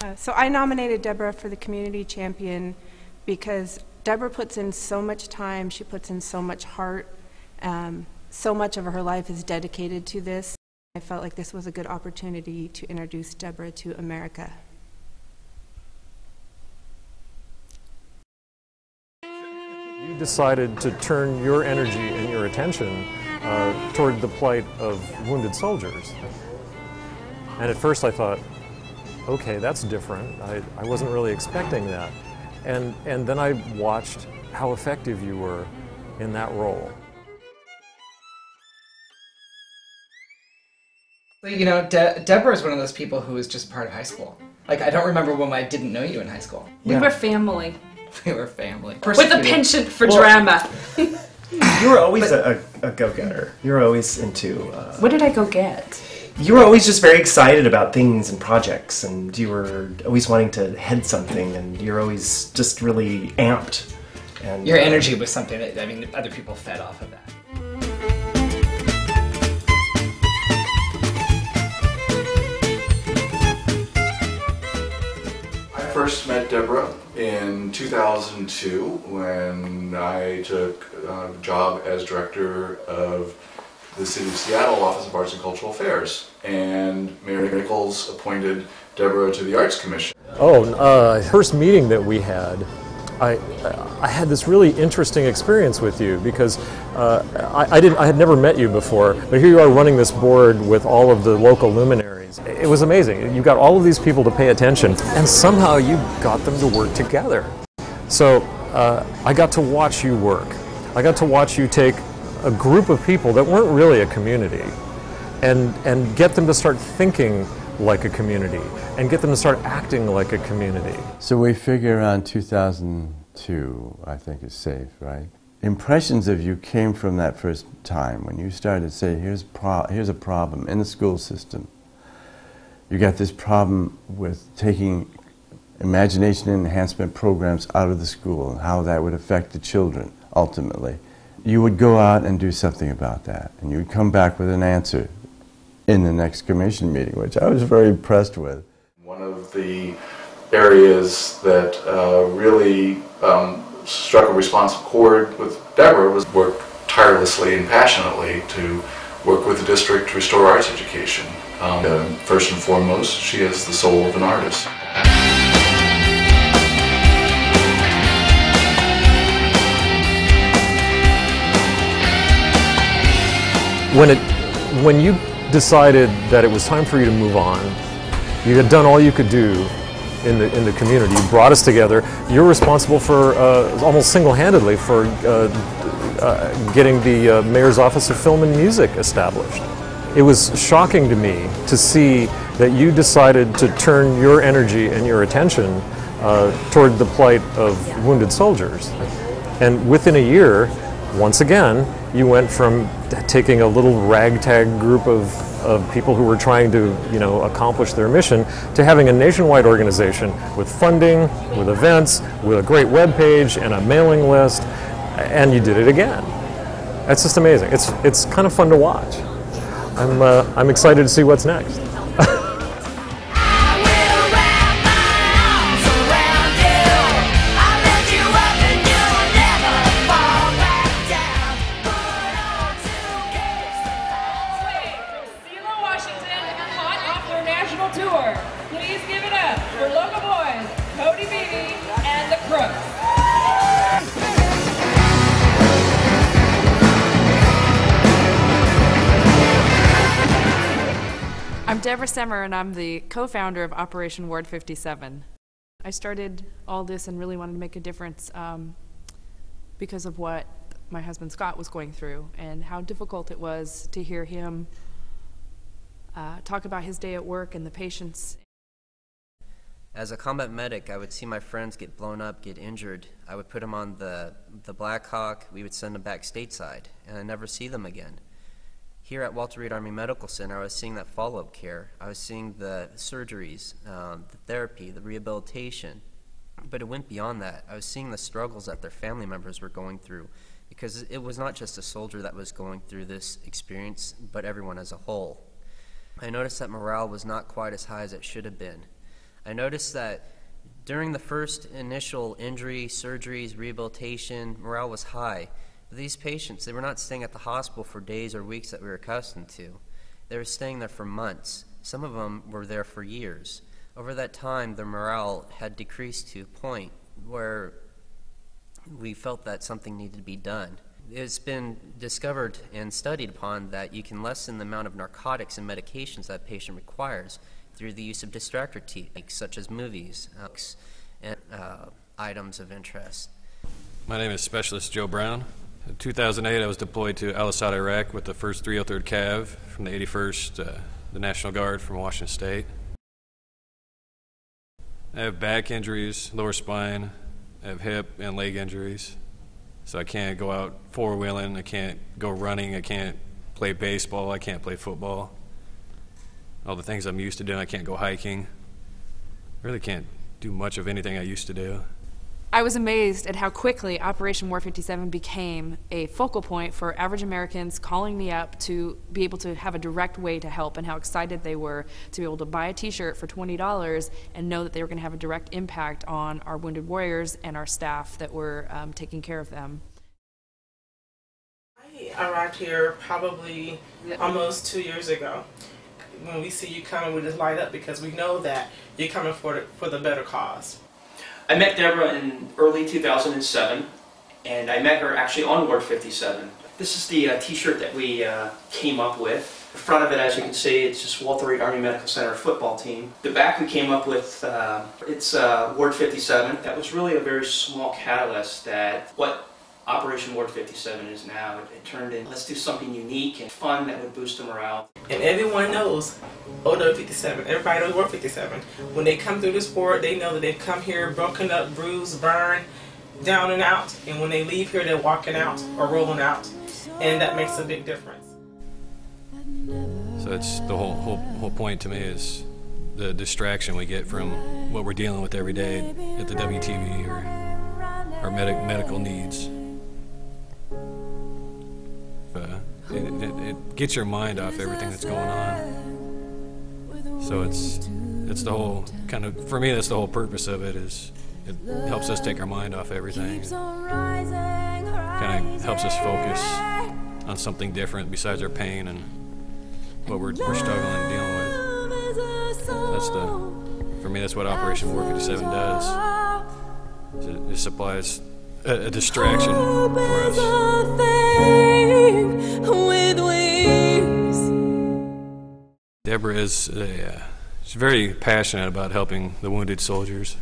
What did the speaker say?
So I nominated Deborah for the Community Champion because Deborah puts in so much time, she puts in so much heart, so much of her life is dedicated to this. I felt like this was a good opportunity to introduce Deborah to America. You decided to turn your energy and your attention toward the plight of wounded soldiers. And at first I thought, okay, that's different. I wasn't really expecting that. And then I watched how effective you were in that role. You know, Deborah is one of those people who was just part of high school. Like, I don't remember when I didn't know you in high school. We were family. We were family. With a penchant for drama. You were always a go-getter. You were always into... What did I go get? You were always just very excited about things and projects, and you were always wanting to head something, and you're always just really amped. And your energy was something that, I mean, other people fed off of that. I first met Deborah in 2002 when I took a job as director of the City of Seattle Office of Arts and Cultural Affairs, and Mayor Nichols appointed Deborah to the Arts Commission. First meeting that we had, I had this really interesting experience with you because I had never met you before, but here you are running this board with all of the local luminaries. It was amazing. You got all of these people to pay attention, and somehow you got them to work together. So I got to watch you work. I got to watch you take a group of people that weren't really a community and get them to start thinking like a community and get them to start acting like a community. So we figure around 2002, I think is safe, right? Impressions of you came from that first time when you started to say, here's a problem in the school system. You got this problem with taking imagination enhancement programs out of the school and how that would affect the children ultimately. You would go out and do something about that, and you would come back with an answer in the next commission meeting, which I was very impressed with. One of the areas that really struck a responsive chord with Deborah was work tirelessly and passionately to work with the district to restore arts education. First and foremost, she is the soul of an artist. When you decided that it was time for you to move on, you had done all you could do in the community. You brought us together. You're responsible for almost single-handedly for getting the Mayor's Office of Film and Music established. It was shocking to me to see that you decided to turn your energy and your attention toward the plight of wounded soldiers. And within a year, once again, you went from taking a little ragtag group of people who were trying to, accomplish their mission to having a nationwide organization with funding, with events, with a great web page and a mailing list, and you did it again. That's just amazing. It's kind of fun to watch. I'm excited to see what's next. Tour. Please give it up for local boys, Cody Beebe and the Crooks. I'm Deborah Semer, and I'm the co-founder of Operation Ward 57. I started all this and really wanted to make a difference because of what my husband Scott was going through and how difficult it was to hear him talk about his day at work and the patients. As a combat medic, I would see my friends get blown up, get injured. I would put them on the Black Hawk. We would send them back stateside, and I'd never see them again. Here at Walter Reed Army Medical Center, I was seeing that follow-up care. I was seeing the surgeries, the therapy, the rehabilitation. But it went beyond that. I was seeing the struggles that their family members were going through, because it was not just a soldier that was going through this experience, but everyone as a whole. I noticed that morale was not quite as high as it should have been. I noticed that during the first initial injury, surgeries, rehabilitation, morale was high. But these patients, they were not staying at the hospital for days or weeks that we were accustomed to. They were staying there for months. Some of them were there for years. Over that time, their morale had decreased to a point where we felt that something needed to be done. It's been discovered and studied upon that you can lessen the amount of narcotics and medications that a patient requires through the use of distractor techniques such as movies and items of interest. My name is Specialist Joe Brown. In 2008, I was deployed to Al-Assad, Iraq with the 1st 303rd Cav from the 81st, the National Guard from Washington State. I have back injuries, lower spine, I have hip and leg injuries. So I can't go out four-wheeling, I can't go running, I can't play baseball, I can't play football. All the things I'm used to doing, I can't go hiking. I really can't do much of anything I used to do. I was amazed at how quickly Operation War 57 became a focal point for average Americans calling me up to be able to have a direct way to help, and how excited they were to be able to buy a t-shirt for $20 and know that they were going to have a direct impact on our wounded warriors and our staff that were taking care of them. I arrived here probably almost 2 years ago. When we see you coming, we just light up because we know that you're coming for the better cause. I met Deborah in early 2007, and I met her actually on Ward 57. This is the t-shirt that we came up with. The front of it, as you can see, it's just Walter Reed Army Medical Center football team. The back we came up with, it's Ward 57. That was really a very small catalyst that what Operation Ward 57 is now. It turned in, let's do something unique and fun that would boost the morale. And everyone knows OW 57, everybody knows Ward 57. When they come through this ward, they know that they've come here broken up, bruised, burned, down and out. And when they leave here, they're walking out or rolling out. And that makes a big difference. So that's the whole point to me, is the distraction we get from what we're dealing with every day at the WTV or our medical needs. It gets your mind off everything that's going on. So it's the whole kind of, for me, that's the whole purpose of it, is it helps us take our mind off everything. Kind of helps us focus on something different besides our pain and what we're struggling and dealing with. For me, that's what Operation War 57 does. It supplies a distraction for us. Deborah is she's very passionate about helping the wounded soldiers.